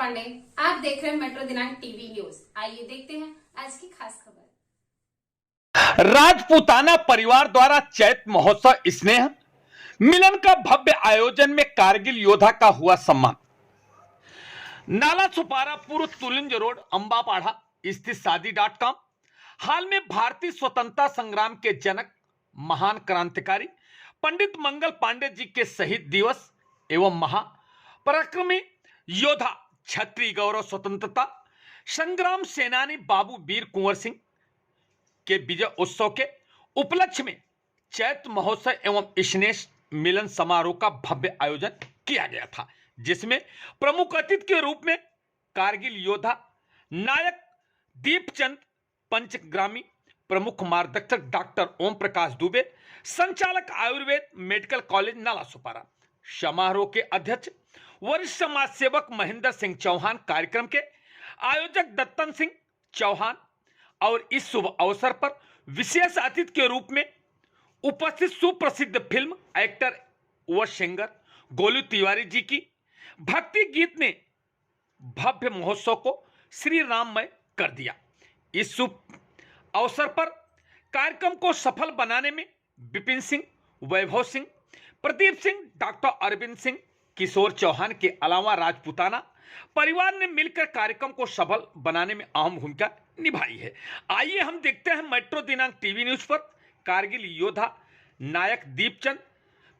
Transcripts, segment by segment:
पांडे, आप देख रहे हैं मेट्रो दिनांक टीवी न्यूज। आइए देखते हैं आज की खास खबर। राजपूताना परिवार द्वारा चैत महोत्सव स्नेह मिलन का भव्य आयोजन में कारगिल योद्धा का हुआ सम्मान। नाला सुपारा पूर्व तुलिंज रोड अंबापाड़ा स्थित शादी.com हाल में भारतीय स्वतंत्रता संग्राम के जनक महान क्रांतिकारी पंडित मंगल पांडे जी के शहीद दिवस एवं महापराक्रमी योद्धा क्षत्रिय गौरव स्वतंत्रता संग्राम सेनानी बाबू वीर कुंवर सिंह के विजय उत्सव के उपलक्ष्य में चैत महोत्सव एवं स्नेह मिलन समारोह का भव्य आयोजन किया गया था, जिसमें प्रमुख अतिथि के रूप में कारगिल योद्धा नायक दीपचंद पंचग्रामी, प्रमुख मार्गदर्शक डॉक्टर ओम प्रकाश दुबे, संचालक आयुर्वेद मेडिकल कॉलेज नाला सुपारा, समारोह के अध्यक्ष वरिष्ठ समाज सेवक महेंद्र सिंह चौहान, कार्यक्रम के आयोजक दत्तन सिंह चौहान और इस शुभ अवसर पर विशेष अतिथि के रूप में उपस्थित सुप्रसिद्ध फिल्म एक्टर व सिंगर गोलू तिवारी जी की भक्ति गीत ने भव्य महोत्सव को श्री राममय कर दिया। इस शुभ अवसर पर कार्यक्रम को सफल बनाने में विपिन सिंह, वैभव सिंह, प्रदीप सिंह, डॉक्टर अरविंद सिंह, किशोर चौहान के अलावा राजपूताना परिवार ने मिलकर कार्यक्रम को सफल बनाने में अहम भूमिका निभाई है। आइए हम देखते हैं मेट्रो दिनांक टीवी न्यूज पर कारगिल योद्धा नायक दीपचंद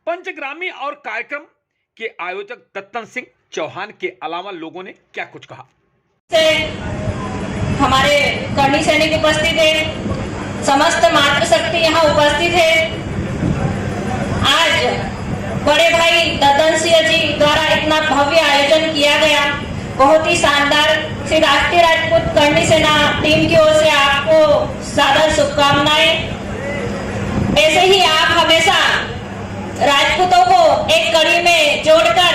पंचग्रामी और कार्यक्रम के आयोजक दत्तन सिंह चौहान के अलावा लोगों ने क्या कुछ कहा। हमारे कर्णी सैनिक उपस्थित है, समस्त मातृशक्ति यहाँ उपस्थित है। आज बड़े भाई दत्तन सिंह जी द्वारा इतना भव्य आयोजन किया गया, बहुत ही शानदार। श्री राष्ट्रीय राजपूत कर्णी सेना टीम की ओर से आपको सादर शुभकामनाएं। ऐसे ही आप हमेशा राजपूतों को एक कड़ी में जोड़कर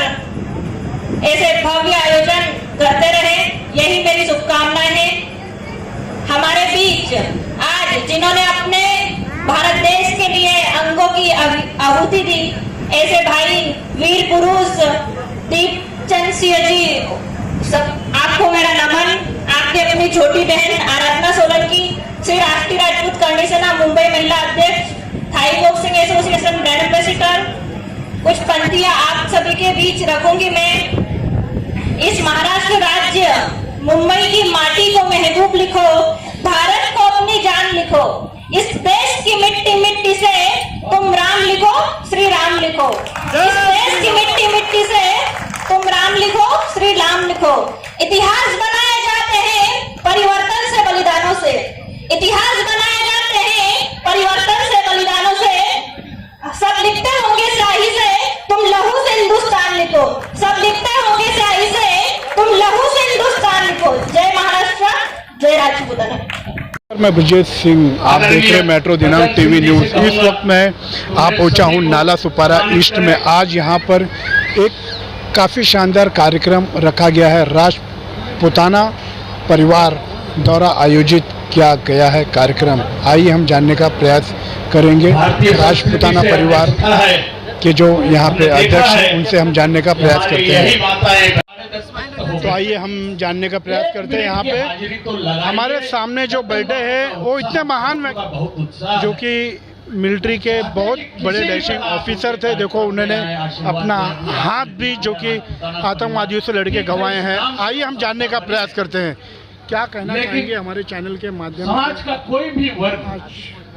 ऐसे भव्य आयोजन करते रहे, यही मेरी शुभकामनाएं हैं। हमारे बीच आज जिन्होंने अपने भारत देश के लिए अंगों की आहुति दी, ऐसे भाई वीर पुरुष दीपचंद सिंह जी, आपको मेरा नमन। आपकी अपनी छोटी बहन आराधना सोलंकी, श्री राष्ट्रीय राजपूत कर्णी सेना मुंबई महिला अध्यक्ष, Thai boxing association brand ambassador, कुछ पंक्तियां आप सभी के बीच रखूंगी मैं। इस महाराष्ट्र राज्य मुंबई की माटी को महबूब लिखो, भारत को अपनी जान लिखो, इस देश की मिट्टी मिट्टी से तुम राम लिखो, श्री राम लिखो। इस देश की मिट्टी मिट्टी से तुम राम लिखो, श्री राम लिखो। इतिहास बनाए जाते हैं परिवर्तन से बलिदानों से, इतिहास बनाए जाते हैं परिवर्तन से बलिदानों से। सब लिखते होंगे स्याही से, तुम लहू से हिंदुस्तान लिखो, सब लिखते होंगे स्याही से, तुम लहू से हिंदुस्तान लिखो। जय महाराष्ट्र, जय राजपूताना। मैं ब्रजेश सिंह, आप देख रहे हैं मेट्रो दिनांक टीवी न्यूज। इस वक्त मैं पहुंचा हूं नाला सुपारा ईस्ट में। आज यहां पर एक काफ़ी शानदार कार्यक्रम रखा गया है। राजपूताना परिवार द्वारा आयोजित किया गया है कार्यक्रम। आइए हम जानने का प्रयास करेंगे राजपूताना परिवार के जो यहाँ पे अध्यक्ष हैं, उनसे हम जानने का प्रयास करते हैं। तो आइए हम जानने का प्रयास करते हैं। यहाँ पे हमारे सामने जो बैठे हैं वो इतने महान व्यक्ति जो कि मिलिट्री के बहुत बड़े डैशिंग ऑफिसर थे। देखो उन्होंने अपना हाथ भी जो कि आतंकवादियों से लड़के गंवाए हैं। आइए हम जानने का प्रयास करते हैं। क्या कहना चाहेंगे हमारे चैनल के माध्यम से? समाज का कोई भी वर्ग,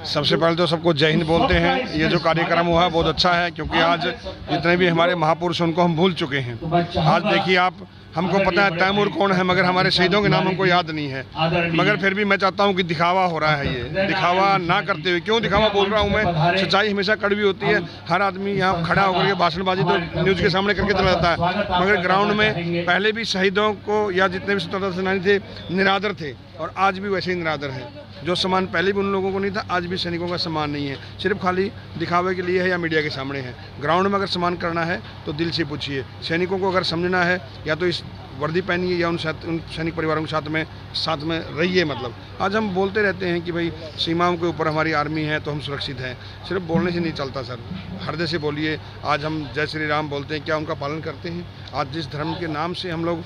सबसे पहले तो सबको जय हिंद बोलते हैं। ये जो कार्यक्रम हुआ है बहुत अच्छा है, क्योंकि आज जितने भी हमारे महापुरुष उनको हम भूल चुके हैं। आज देखिए आप, हमको पता है तैमूर कौन है, मगर हमारे शहीदों के नाम हमको याद नहीं है। मगर फिर भी मैं चाहता हूँ कि दिखावा हो रहा है, ये दिखावा ना करते हुए। क्यों दिखावा बोल रहा हूँ मैं? सच्चाई हमेशा कड़वी होती है। हर आदमी यहाँ खड़ा होकर के भाषणबाजी तो न्यूज़ के सामने करके चला जाता है, मगर ग्राउंड में पहले भी शहीदों को या जितने भी स्वतंत्रता सेनानी थे निरादर थे, और आज भी वैसे ही निरादर है। जो सम्मान पहले भी उन लोगों को नहीं था, आज भी सैनिकों का सम्मान नहीं है। सिर्फ खाली दिखावे के लिए है या मीडिया के सामने है। ग्राउंड में अगर सम्मान करना है तो दिल से पूछिए। सैनिकों को अगर समझना है या तो इस वर्दी पहनिए या उन सैनिक परिवारों के साथ में रहिए। मतलब आज हम बोलते रहते हैं कि भाई सीमाओं के ऊपर हमारी आर्मी है तो हम सुरक्षित हैं, सिर्फ बोलने से नहीं चलता सर, हृदय से बोलिए। आज हम जय श्री राम बोलते हैं, क्या उनका पालन करते हैं? आज जिस धर्म के नाम से हम लोग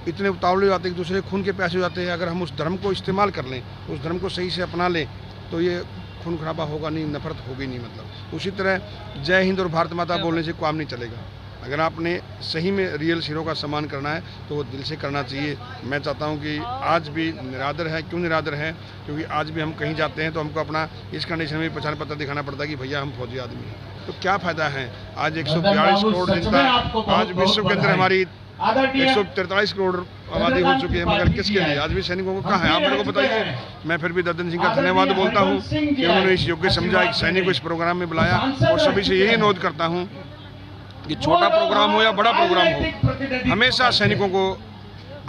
इतने उतावले हो जाते हैं, एक दूसरे खून के प्यासे हो जाते हैं, अगर हम उस धर्म को इस्तेमाल कर लें, उस धर्म को सही से अपना लें तो ये खून खराबा होगा नहीं, नफरत होगी नहीं। मतलब उसी तरह जय हिंद और भारत माता बोलने से काम नहीं चलेगा। अगर आपने सही में रियल हीरो का सम्मान करना है तो वो दिल से करना चाहिए। मैं चाहता हूं कि आज भी निरादर है। क्यों निरादर है? क्योंकि आज भी हम कहीं जाते हैं तो हमको अपना इस कंडीशन में पहचान पत्र दिखाना पड़ता है कि भैया हम फौजी आदमी हैं। तो क्या फ़ायदा है? आज 142 करोड़ जनता, आज विश्व के अंदर हमारी 143 करोड़ आबादी हो चुकी है, मगर किसके लिए? आज भी सैनिकों को कहाँ है? आप मेरे को बताइए। मैं फिर भी दद्दन सिंह का धन्यवाद बोलता हूँ कि उन्होंने इस योग्य समझा, एक सैनिक को इस प्रोग्राम में बुलाया, और सभी से यही अनुरोध करता हूँ कि छोटा प्रोग्राम हो या बड़ा प्रोग्राम हो, हमेशा सैनिकों को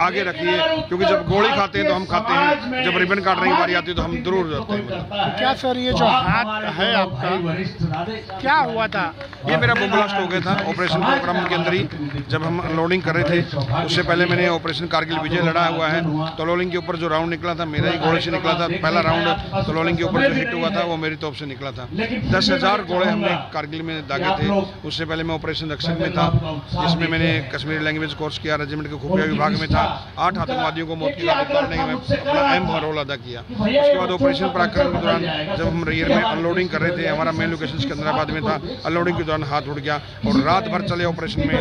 आगे रखिए, क्योंकि जब गोली खाते हैं तो हम खाते हैं, जब रिबन काटने की बारी आती है तो हम जरूर जाते हैं। तो क्या सर ये जो हाथ है आपका, क्या हुआ था? ये मेरा बम ब्लास्ट हो गया था ऑपरेशन प्रोग्राम के अंदर ही, जब हम अनलोडिंग कर रहे थे। उससे पहले मैंने ऑपरेशन कारगिल विजय लड़ा हुआ है। तलोलिंग के ऊपर जो राउंड निकला था मेरा ही गोले से निकला था। पहला राउंड तलोलिंग के ऊपर जो हिट हुआ था वो मेरी तोप से निकला था। 10,000 गोले हमने कारगिल में दागे थे। उससे पहले मैं ऑपरेशन रक्षक में था, जिसमें मैंने कश्मीरी लैंग्वेज कोर्स किया, रेजिमेंट के खुफिया विभाग में था। 8 आतंकवादियों को मौत की घाटी उतारने में अपना अहम रोल अदा किया। उसके बाद ऑपरेशन पराक्रम के दौरान जब हम रेयर में अनलोडिंग कर रहे थे, हमारा मेन लोकेशन सिकंदराबाद में था, अनलोडिंग के दौरान हाथ उड़ गया और रात भर चले ऑपरेशन में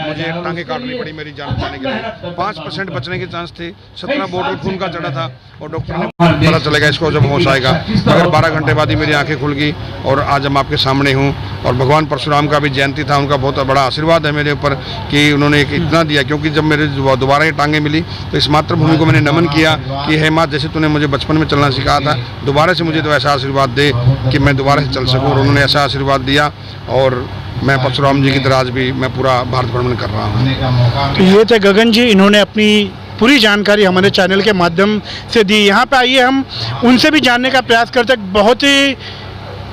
मुझे टांगे काटनी पड़ी मेरी जान बचाने के लिए। 5% बचने के चांस थे। 17 बोतल खून का चढ़ा था और डॉक्टर ने पता चलेगा इसको जब होश आएगा, मगर 12 घंटे बाद ही मेरी आंखें खुल गई और आज हम आपके सामने हूँ। और भगवान परशुराम का भी जयंती था, उनका बहुत बड़ा आशीर्वाद है मेरे ऊपर कि उन्होंने इतना दिया, क्योंकि जब मेरे दोबारा ये टांगे मिली तो इस मातृभूमि को मैंने नमन किया कि हे माँ, जैसे तूने मुझे बचपन में चलना सिखाया था, दोबारा से मुझे तो ऐसा आशीर्वाद दे कि मैं दोबारा से चल सकूँ। और उन्होंने ऐसा आशीर्वाद दिया और मैं परशुराम जी की तरह आज भी मैं पूरा भारत भ्रमण कर रहा हूँ। तो ये थे गगन जी, इन्होंने अपनी पूरी जानकारी हमारे चैनल के माध्यम से दी। यहाँ पे आइए हम उनसे भी जानने का प्रयास करते हैं। बहुत ही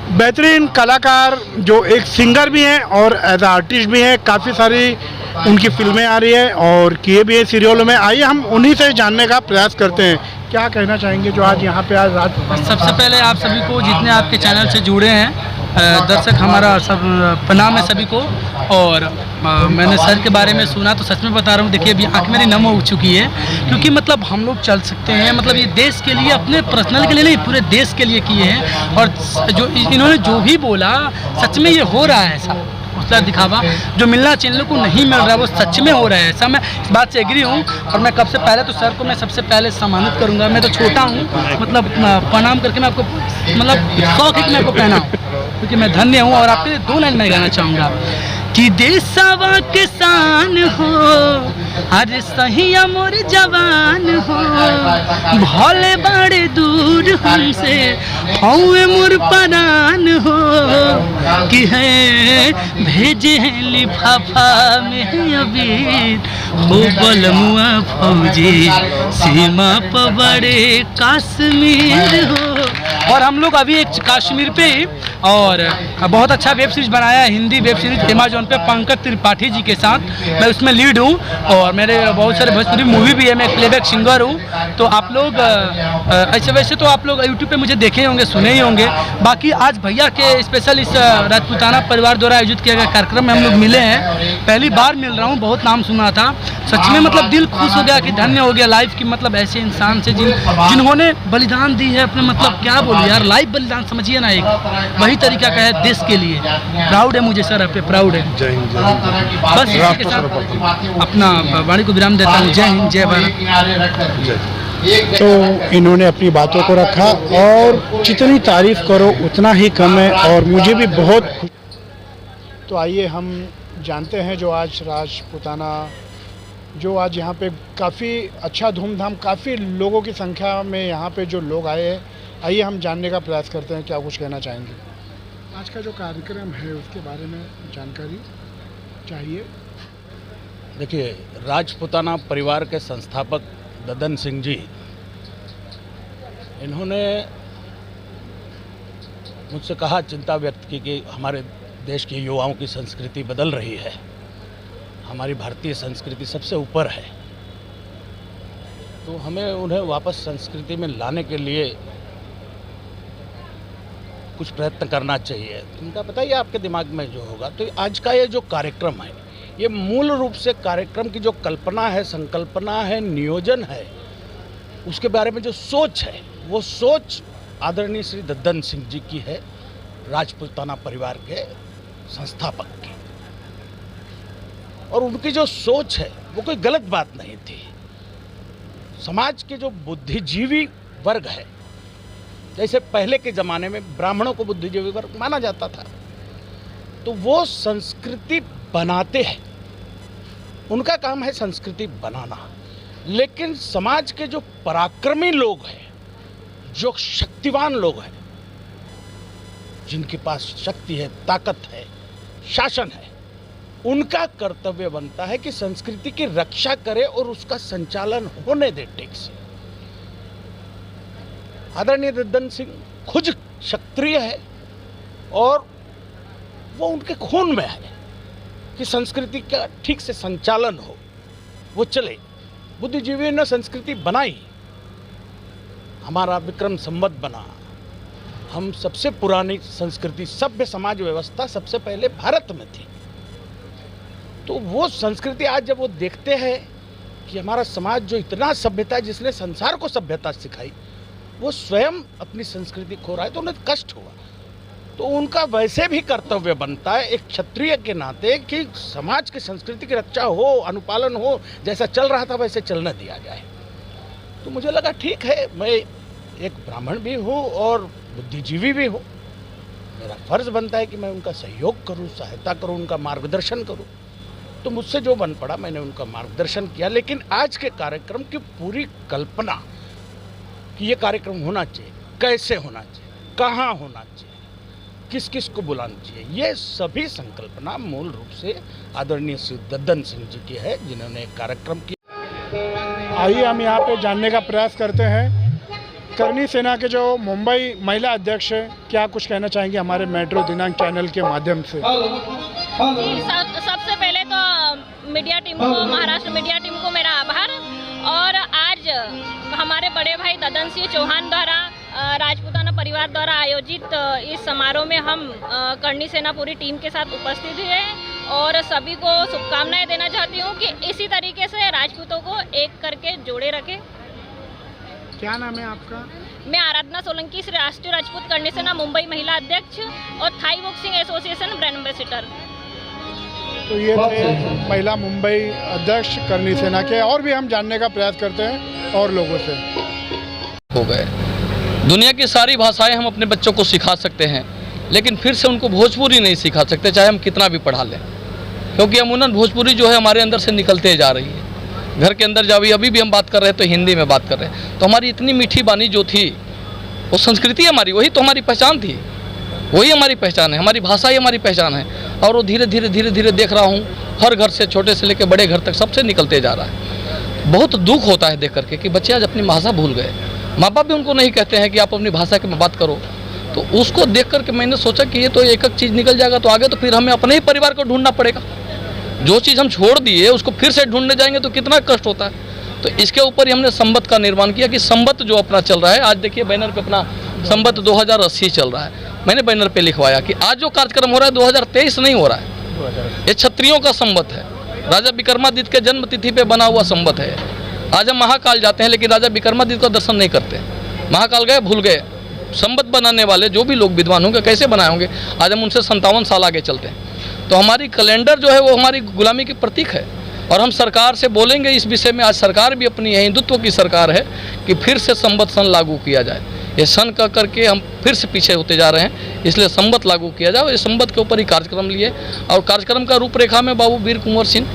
बेहतरीन कलाकार, जो एक सिंगर भी हैं और एज आर्टिस्ट भी हैं, काफ़ी सारी उनकी फिल्में आ रही है और किए भी हैं सीरियलों में। आइए हम उन्हीं से जानने का प्रयास करते हैं। क्या कहना चाहेंगे जो आज यहाँ पे आज रात? सबसे पहले आप सभी को, जितने आपके चैनल से जुड़े हैं दर्शक, हमारा सब प्रणाम है सभी को। और मैंने सर के बारे में सुना तो सच में बता रहा हूँ, देखिए अभी आँख मेरी नम हो चुकी है, क्योंकि मतलब हम लोग चल सकते हैं, मतलब ये देश के लिए, अपने पर्सनल के लिए नहीं, पूरे देश के लिए किए हैं। और जो इन्होंने जो भी बोला, सच में ये हो रहा है ऐसा उसका दिखावा जो मिलना चाहिए को नहीं मिल रहा है, वो सच में हो रहा है ऐसा। मैं इस बात से एग्री हूँ। और मैं कब से पहले तो सर को मैं सबसे पहले सम्मानित करूँगा। मैं तो छोटा हूँ, मतलब प्रणाम करके मैं आपको, मतलब शौक है कि मैं आपको पहना हूँ, क्योंकि मैं धन्य हूँ। और आपके 2 लाइन मैं गाना चाहूँगा कि देशवा किसान हो, हर सहिया मोर जवान हो, भोले बड़े दूर हमसे हौवे मोर परान हो, कि है भेजे हैं लिफाफा में अबीर हो, बलमुआ फौजी सीमा पर बड़े कश्मीर हो। और हम लोग अभी एक कश्मीर पे ही, और बहुत अच्छा वेब सीरीज बनाया है, हिंदी वेब सीरीज अमेजॉन पे, पंकज त्रिपाठी जी के साथ मैं उसमें लीड हूँ। और मेरे बहुत सारे भोजपुरी मूवी भी है, मैं प्लेबैक सिंगर हूँ। तो आप लोग ऐसे वैसे तो आप लोग यूट्यूब पे मुझे देखे होंगे, सुने ही होंगे। बाकी आज भैया के स्पेशल इस राजपूताना परिवार द्वारा आयोजित किया गया कार्यक्रम में हम लोग मिले हैं, पहली बार मिल रहा हूँ। बहुत नाम सुना था, सच में मतलब दिल खुश हो गया कि धन्य हो गया लाइफ की, मतलब ऐसे इंसान से जिन्होंने बलिदान दी है अपने, मतलब क्या बोलूँ यार, लाइफ बलिदान समझिए ना, एक वही तरीका का है देश के लिए। प्राउड है मुझे सर, आप पे प्राउड है। बस इसके साथ अपना वाणी को विराम देता हूँ। जय हिंद, जय भारत। तो इन्होंने अपनी बातों को रखा और जितनी तारीफ करो उतना ही कम है, और मुझे भी बहुत। तो आइए हम जानते हैं जो आज राजपूताना, जो आज यहाँ पे काफ़ी अच्छा धूमधाम, काफ़ी लोगों की संख्या में यहाँ पे जो लोग आए हैं, आइए हम जानने का प्रयास करते हैं क्या कुछ कहना चाहेंगे। आज का जो कार्यक्रम है उसके बारे में जानकारी चाहिए। देखिए, राजपूताना परिवार के संस्थापक दद्दन सिंह जी, इन्होंने मुझसे कहा, चिंता व्यक्त की कि हमारे देश के युवाओं की संस्कृति बदल रही है, हमारी भारतीय संस्कृति सबसे ऊपर है, तो हमें उन्हें वापस संस्कृति में लाने के लिए कुछ प्रयत्न करना चाहिए। इनका बताइए आपके दिमाग में जो होगा। तो आज का ये जो कार्यक्रम है, ये मूल रूप से कार्यक्रम की जो कल्पना है, संकल्पना है, नियोजन है, उसके बारे में जो सोच है, वो सोच आदरणीय श्री दद्दन सिंह जी की है, राजपूताना परिवार के संस्थापक की। और उनकी जो सोच है वो कोई गलत बात नहीं थी। समाज के जो बुद्धिजीवी वर्ग है, जैसे पहले के ज़माने में ब्राह्मणों को बुद्धिजीवी वर्ग माना जाता था, तो वो संस्कृति बनाते हैं, उनका काम है संस्कृति बनाना। लेकिन समाज के जो पराक्रमी लोग हैं, जो शक्तिवान लोग हैं, जिनके पास शक्ति है, ताकत है, शासन है, उनका कर्तव्य बनता है कि संस्कृति की रक्षा करे और उसका संचालन होने दे ठीक से। आदरणीय दद्दन सिंह खुद क्षत्रिय है और वो उनके खून में है कि संस्कृति का ठीक से संचालन हो, वो चले। बुद्धिजीवियों ने संस्कृति बनाई, हमारा विक्रम संवत बना। हम सबसे पुरानी संस्कृति, सभ्य समाज व्यवस्था सबसे पहले भारत में थी। तो वो संस्कृति आज जब वो देखते हैं कि हमारा समाज जो इतना सभ्यता, जिसने संसार को सभ्यता सिखाई, वो स्वयं अपनी संस्कृति खो रहा है, तो उन्हें कष्ट हुआ। तो उनका वैसे भी कर्तव्य बनता है एक क्षत्रिय के नाते कि समाज की संस्कृति की रक्षा हो, अनुपालन हो, जैसा चल रहा था वैसे चलने दिया जाए। तो मुझे लगा ठीक है, मैं एक ब्राह्मण भी हूँ और बुद्धिजीवी भी हूँ, मेरा फर्ज बनता है कि मैं उनका सहयोग करूँ, सहायता करूँ, उनका मार्गदर्शन करूँ। तो मुझसे जो बन पड़ा मैंने उनका मार्गदर्शन किया। लेकिन आज के कार्यक्रम की पूरी कल्पना कि ये कार्यक्रम होना चाहिए, कैसे होना चाहिए, कहाँ होना चाहिए, किस किस को बुलाना चाहिए, ये सभी संकल्पना मूल रूप से आदरणीय श्री दद्दन सिंह जी की है, जिन्होंने एक कार्यक्रम किया। आइए हम यहाँ पे जानने का प्रयास करते हैं, करनी सेना के जो मुंबई महिला अध्यक्ष हैं, क्या कुछ कहना चाहेंगे हमारे मेट्रो दिनांक चैनल के माध्यम से। जी, सबसे पहले तो मीडिया टीम को, महाराष्ट्र मीडिया टीम को मेरा आभार। और आज हमारे बड़े भाई दद्दन सिंह चौहान द्वारा, राजपूताना परिवार द्वारा आयोजित इस समारोह में हम करनी सेना पूरी टीम के साथ उपस्थित हुए और सभी को शुभकामनाएं देना चाहती हूँ कि इसी तरीके से राजपूतों को एक करके जोड़े रखें। क्या नाम है आपका? मैं आराधना सोलंकी, श्री राष्ट्रीय राजपूत करनी सेना मुंबई महिला अध्यक्ष और Thai boxing association brand ambassador. तो ये थे महिला मुंबई अध्यक्ष करनी सेना के। और भी हम जानने का प्रयास करते हैं और लोगों से। हो गए, दुनिया की सारी भाषाएं हम अपने बच्चों को सिखा सकते हैं, लेकिन फिर से उनको भोजपुरी नहीं सिखा सकते, चाहे हम कितना भी पढ़ा लें, क्योंकि अमूमन भोजपुरी जो है हमारे अंदर से निकलते जा रही है। घर के अंदर जाओ, अभी भी हम बात कर रहे हैं तो हिंदी में बात कर रहे हैं। तो हमारी इतनी मीठी बानी जो थी, वो संस्कृति हमारी, वही तो हमारी पहचान थी, वही हमारी पहचान है, हमारी भाषा ही हमारी पहचान है। और वो धीरे धीरे देख रहा हूँ हर घर से, छोटे से लेकर बड़े घर तक सबसे निकलते जा रहा है। बहुत दुख होता है देख करके कि बच्चे आज अपनी भाषा भूल गए। माँ बाप भी उनको नहीं कहते हैं कि आप अपनी भाषा की बात करो। तो उसको देख करके मैंने सोचा कि ये तो एक एक चीज़ निकल जाएगा तो आगे तो फिर हमें अपने ही परिवार को ढूंढना पड़ेगा। जो चीज़ हम छोड़ दिए उसको फिर से ढूंढने जाएंगे तो कितना कष्ट होता है। तो इसके ऊपर ही हमने संवत का निर्माण किया कि संवत जो अपना चल रहा है, आज देखिए बैनर पे अपना संवत 2080 चल रहा है। मैंने बैनर पे लिखवाया कि आज जो कार्यक्रम हो रहा है 2023 नहीं हो रहा है, ये क्षत्रियों का संवत है, राजा विक्रमादित्य के जन्म तिथि पे बना हुआ संवत है। आज हम महाकाल जाते हैं लेकिन राजा विक्रमादित्य का दर्शन नहीं करते। महाकाल गए, भूल गए। संवत बनाने वाले जो भी लोग विद्वान होंगे कैसे बनाए होंगे, आज हम उनसे 57 साल आगे चलते हैं। तो हमारी कैलेंडर जो है वो हमारी गुलामी की प्रतीक है। और हम सरकार से बोलेंगे इस विषय में, आज सरकार भी अपनी है, हिंदुत्व की सरकार है, कि फिर से संवत सन लागू किया जाए। ये सन कह करके हम फिर से पीछे होते जा रहे हैं, इसलिए संवत लागू किया जाए। इस संवत के ऊपर ही कार्यक्रम लिए और कार्यक्रम का रूपरेखा में बाबू वीर कुंवर सिंह,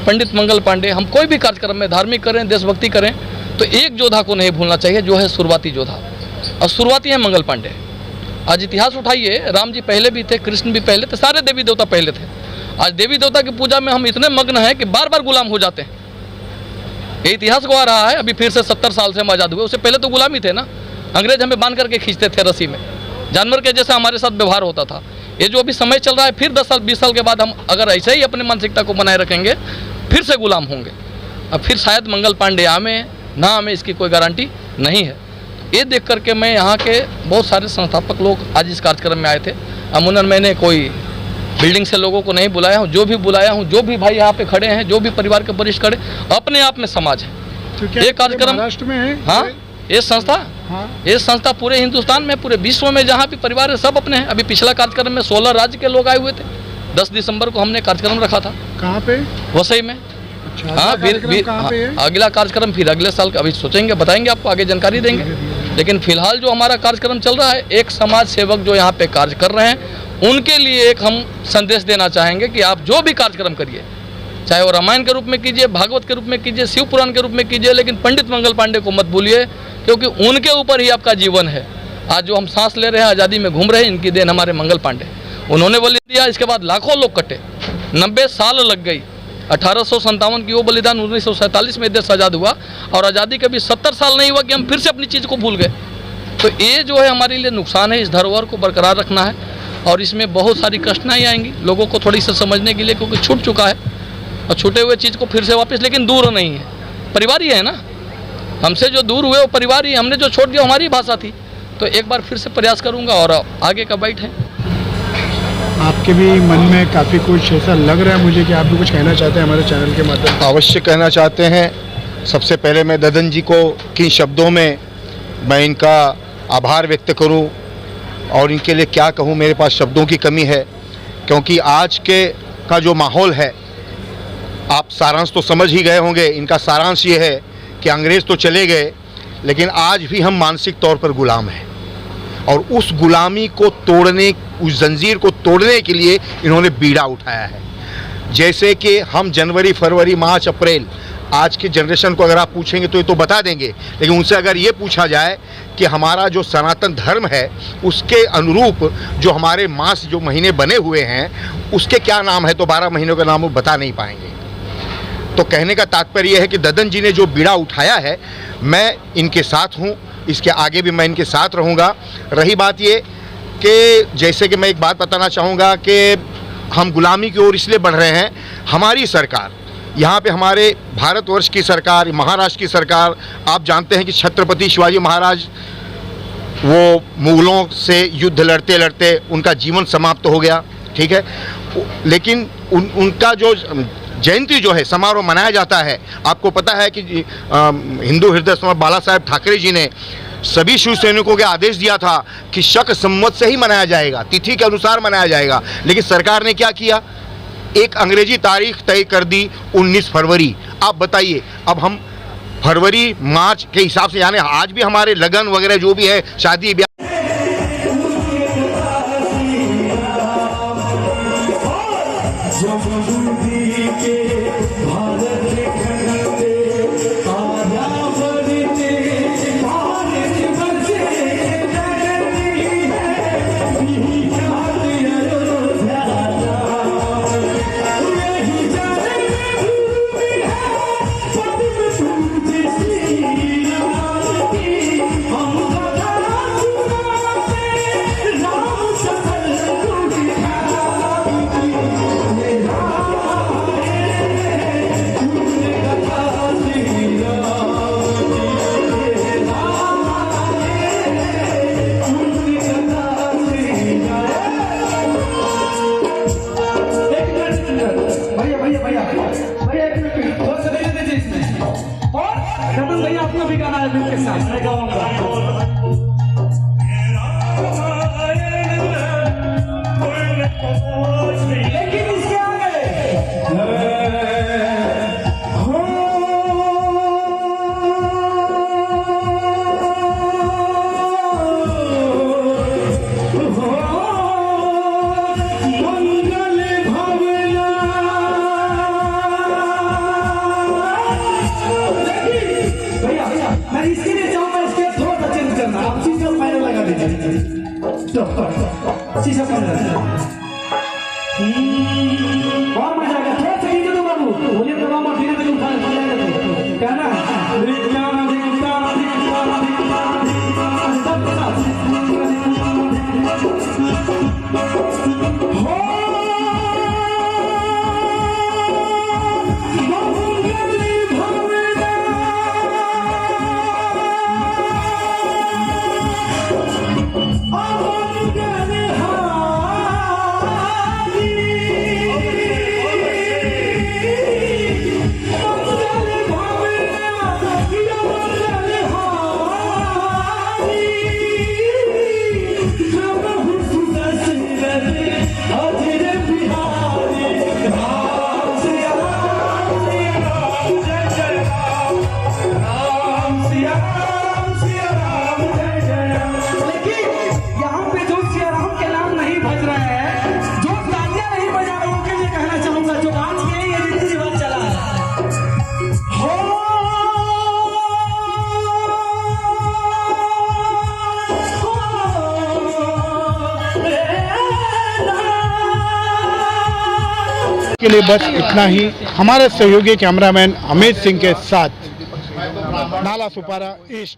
पंडित मंगल पांडे, हम कोई भी कार्यक्रम में धार्मिक करें, देशभक्ति करें तो एक योद्धा को नहीं भूलना चाहिए, जो है शुरुआती योद्धा, और शुरुआती है मंगल पांडे। आज इतिहास उठाइए, राम जी पहले भी थे, कृष्ण भी पहले थे, सारे देवी देवता पहले थे। आज देवी देवता की पूजा में हम इतने मग्न हैं कि बार बार गुलाम हो जाते हैं। ये इतिहास गवा रहा है। अभी फिर से 70 साल से हम आज़ाद हुए, उससे पहले तो गुलामी थे ना। अंग्रेज हमें बांध करके खींचते थे रस्सी में, जानवर के जैसा हमारे साथ व्यवहार होता था। ये जो अभी समय चल रहा है, फिर 10 साल 20 साल के बाद हम अगर ऐसे ही अपनी मानसिकता को बनाए रखेंगे फिर से गुलाम होंगे। अब फिर शायद मंगल पांडे आवे, ना हमें इसकी कोई गारंटी नहीं है। ये देख करके मैं यहाँ के बहुत सारे संस्थापक लोग आज इस कार्यक्रम में आए थे। अमूमन मैंने कोई बिल्डिंग से लोगों को नहीं बुलाया हूँ, जो भी बुलाया हूँ, जो भी भाई यहाँ पे खड़े हैं, जो भी परिवार के वरिष्ठ खड़े, अपने आप में समाज है। तो ये कार्यक्रम महाराष्ट्र में है, हाँ, ये संस्था, हाँ, ये संस्था पूरे हिंदुस्तान में, पूरे विश्व में जहाँ भी परिवार है सब अपने हैं। अभी पिछला कार्यक्रम में 16 राज्य के लोग आए हुए थे। 10 दिसंबर को हमने कार्यक्रम रखा था। कहाँ पे? वसई में। अच्छा, हाँ, फिर कहाँ पे है? अगला कार्यक्रम फिर अगले साल का अभी सोचेंगे, बताएंगे आपको, आगे जानकारी देंगे। लेकिन फिलहाल जो हमारा कार्यक्रम चल रहा है, एक समाज सेवक जो यहाँ पे कार्य कर रहे हैं उनके लिए एक हम संदेश देना चाहेंगे कि आप जो भी कार्यक्रम करिए, चाहे वो रामायण के रूप में कीजिए, भागवत के रूप में कीजिए, शिव पुराण के रूप में कीजिए, लेकिन पंडित मंगल पांडे को मत भूलिए, क्योंकि उनके ऊपर ही आपका जीवन है। आज जो हम सांस ले रहे हैं, आज़ादी में घूम रहे हैं, इनकी देन हमारे मंगल पांडे। उन्होंने बलि दिया, इसके बाद लाखों लोग कटे, 90 साल लग गई। 1857 की वो बलिदान, 1947 में देश आज़ाद हुआ और आज़ादी के भी 70 साल नहीं हुआ कि हम फिर से अपनी चीज़ को भूल गए। तो ये जो है हमारे लिए नुकसान है। इस धरोहर को बरकरार रखना है और इसमें बहुत सारी कठिनाई आएंगी लोगों को थोड़ी सी समझने के लिए, क्योंकि छूट चुका है और छूटे हुए चीज़ को फिर से वापस, लेकिन दूर नहीं है, परिवार ही है ना। हमसे जो दूर हुए वो परिवार ही, हमने जो छोड़ दिया हमारी भाषा थी। तो एक बार फिर से प्रयास करूँगा और आगे का बाइट है। आपके भी मन में काफ़ी कुछ ऐसा लग रहा है मुझे कि आप भी कुछ कहना चाहते हैं हमारे चैनल के माध्यम से। अवश्य कहना चाहते हैं। सबसे पहले मैं ददन जी को किन शब्दों में मैं इनका आभार व्यक्त करूं और इनके लिए क्या कहूं, मेरे पास शब्दों की कमी है। क्योंकि आज के का जो माहौल है, आप सारांश तो समझ ही गए होंगे। इनका सारांश ये है कि अंग्रेज़ तो चले गए, लेकिन आज भी हम मानसिक तौर पर गुलाम हैं और उस गुलामी को तोड़ने, उस जंजीर को तोड़ने के लिए इन्होंने बीड़ा उठाया है। जैसे कि हम जनवरी, फरवरी, मार्च, अप्रैल, आज की जनरेशन को अगर आप पूछेंगे तो ये तो बता देंगे, लेकिन उनसे अगर ये पूछा जाए कि हमारा जो सनातन धर्म है उसके अनुरूप जो हमारे मास जो महीने बने हुए हैं उसके क्या नाम है, तो 12 महीनों का नाम वो बता नहीं पाएंगे। तो कहने का तात्पर्य यह है कि ददन जी ने जो बीड़ा उठाया है, मैं इनके साथ हूँ, इसके आगे भी मैं इनके साथ रहूँगा। रही बात ये कि जैसे कि मैं एक बात बताना चाहूँगा कि हम गुलामी की ओर इसलिए बढ़ रहे हैं, हमारी सरकार यहाँ पे, हमारे भारतवर्ष की सरकार, महाराष्ट्र की सरकार, आप जानते हैं कि छत्रपति शिवाजी महाराज वो मुगलों से युद्ध लड़ते लड़ते उनका जीवन समाप्त हो गया, ठीक है। लेकिन उनका जो जयंती जो है समारोह मनाया जाता है, आपको पता है कि हिंदू हृदय सम्राट बाला साहेब ठाकरे जी ने सभी शिव सैनिकों को आदेश दिया था कि शक संवत से ही मनाया जाएगा, तिथि के अनुसार मनाया जाएगा। लेकिन सरकार ने क्या किया, एक अंग्रेजी तारीख तय कर दी 19 फरवरी। आप बताइए, अब हम फरवरी मार्च के हिसाब से, यानी आज भी हमारे लगन वगैरह जो भी है, शादी ब्याह, के लिए बस इतना ही। हमारे सहयोगी कैमरामैन अमित सिंह के साथ नाला सुपारा ईस्ट।